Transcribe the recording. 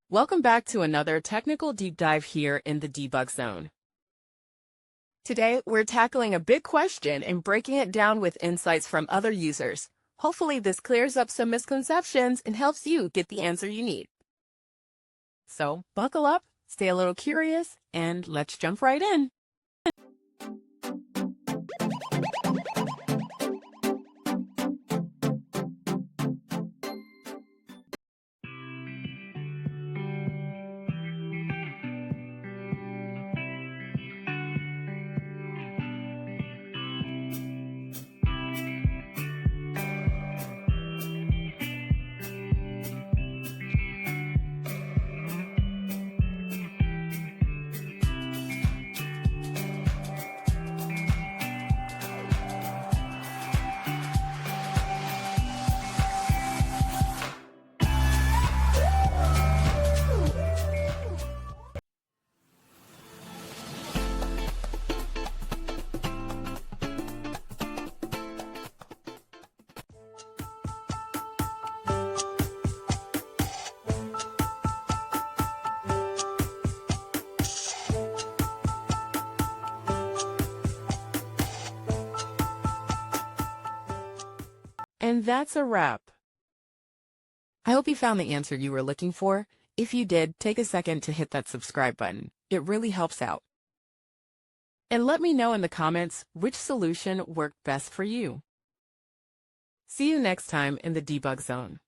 Welcome back to another technical deep dive here in the Debug Zone. Today, we're tackling a big question and breaking it down with insights from other users. Hopefully, this clears up some misconceptions and helps you get the answer you need. So, buckle up, stay a little curious, and let's jump right in. And that's a wrap. I hope you found the answer you were looking for. If you did, take a second to hit that subscribe button. It really helps out. And let me know in the comments which solution worked best for you. See you next time in the Debug Zone.